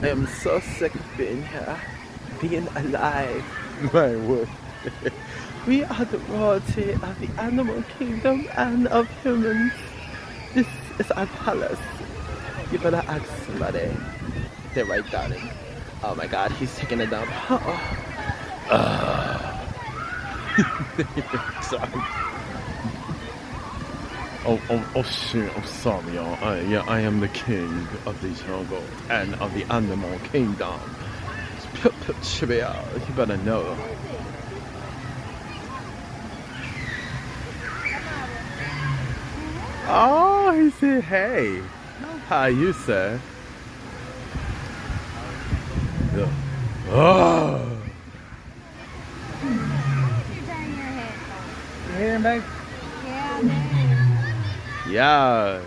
I am so sick of being here, being alive. My word. We are the royalty of the animal kingdom and of humans. This is our palace. You better ask somebody. They're right down it. Oh my god, he's taking it down. Sorry. Oh shit, I'm sorry, y'all. Yeah, I am the king of the jungle and of the animal kingdom. You better know. Oh, he said, hey. How you, sir? Yeah. Oh. You're turning your head. You hear him, babe? Yeah, man. Yeah.